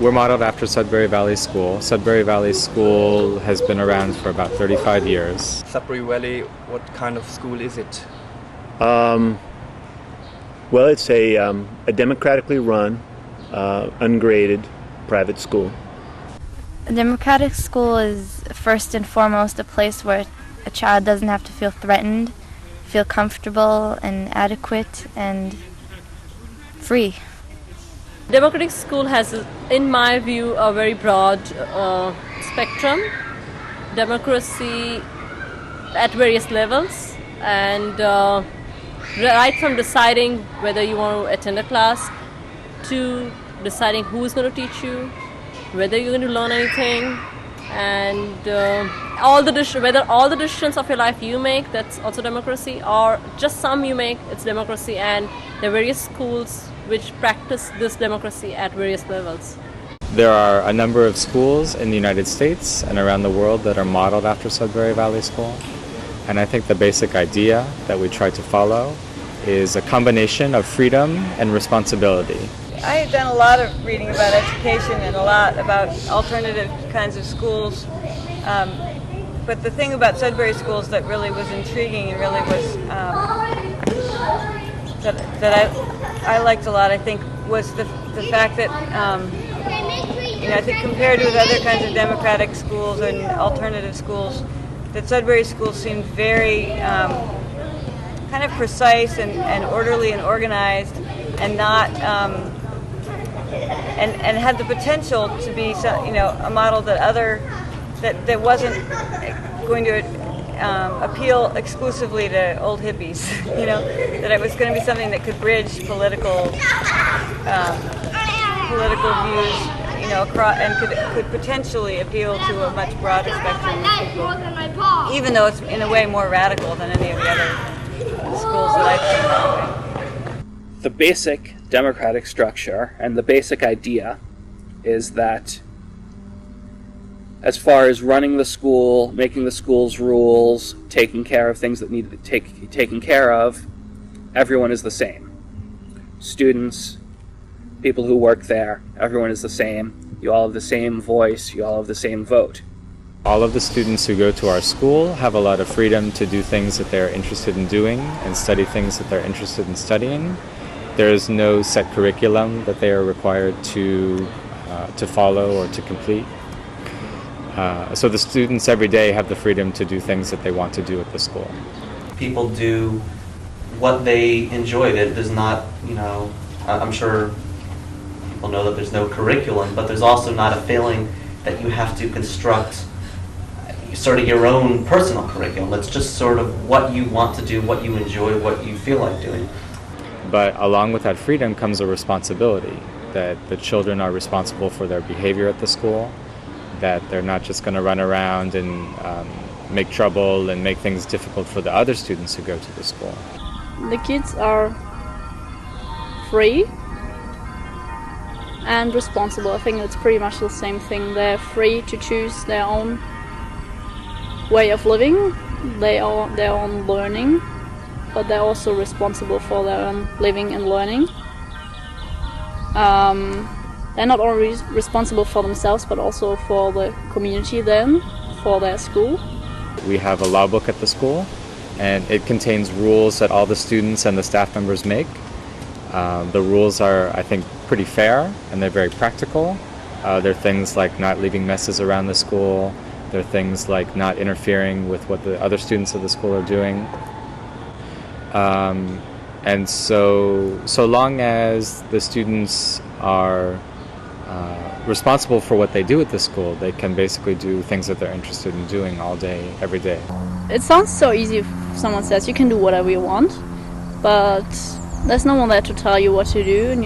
We're modeled after Sudbury Valley School. Sudbury Valley School has been around for about 35 years. Sudbury Valley, what kind of school is it? Well, it's a democratically run, ungraded private school. A democratic school is first and foremost a place where a child doesn't have to feel threatened, feel comfortable and adequate and free. Democratic school has, in my view, a very broad spectrum. Democracy at various levels, and right from deciding whether you want to attend a class to deciding who is going to teach you, whether you're going to learn anything, and whether all the decisions of your life you make, that's also democracy, or just some you make, it's democracy. And there are various schools which practice this democracy at various levels. There are a number of schools in the United States and around the world that are modeled after Sudbury Valley School. And I think the basic idea that we try to follow is a combination of freedom and responsibility. I've done a lot of reading about education and a lot about alternative kinds of schools. But the thing about Sudbury Schools that really was intriguing and really was that I liked a lot, I think, was the fact that I think compared with other kinds of democratic schools and alternative schools, that Sudbury Schools seemed very kind of precise and orderly and organized, and not and had the potential to be a model that wasn't going to appeal exclusively to old hippies. That it was going to be something that could bridge political views, across, and could potentially appeal to a much broader spectrum of people, even though it's in a way more radical than any of the other schools that I've been to. The basic democratic structure and the basic idea is that as far as running the school, making the school's rules, taking care of things that need to be taken care of, everyone is the same. Students, people who work there, everyone is the same. You all have the same voice, you all have the same vote. All of the students who go to our school have a lot of freedom to do things that they're interested in doing and study things that they're interested in studying. There is no set curriculum that they are required to follow or to complete. So the students every day have the freedom to do things that they want to do at the school. People do what they enjoy. There's not, I'm sure people know that there's no curriculum, but there's also not a feeling that you have to construct sort of your own personal curriculum. It's just sort of what you want to do, what you enjoy, what you feel like doing. But along with that freedom comes a responsibility, that the children are responsible for their behavior at the school, that they're not just going to run around and make trouble and make things difficult for the other students who go to the school. The kids are free and responsible. I think it's pretty much the same thing. They're free to choose their own way of living, their own learning, but they're also responsible for their own living and learning. They're not only responsible for themselves, but also for the community then, for their school. We have a law book at the school, and it contains rules that all the students and the staff members make. The rules are, I think, pretty fair, and they're very practical. There are things like not leaving messes around the school. There are things like not interfering with what the other students of the school are doing. And so long as the students are responsible for what they do at the school, they can basically do things that they're interested in doing all day, every day. It sounds so easy if someone says you can do whatever you want, but there's no one there to tell you what to do, and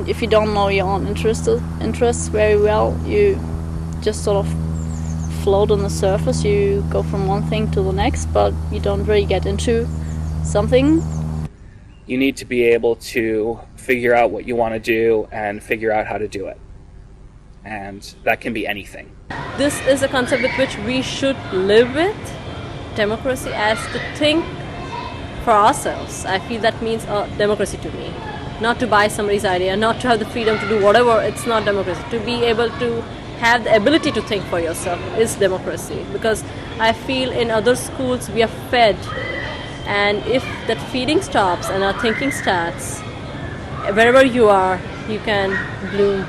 if you don't know your own interests very well, you just sort of float on the surface. You go from one thing to the next, but you don't really get into something. You need to be able to figure out what you want to do and figure out how to do it. And that can be anything. This is a concept with which we should live with. Democracy as to think for ourselves. I feel that means democracy to me. not to buy somebody's idea, not to have the freedom to do whatever. It's not democracy. To be able to have the ability to think for yourself is democracy. Because I feel in other schools we are fed, and if that feeding stops and our thinking starts, wherever you are, you can bloom.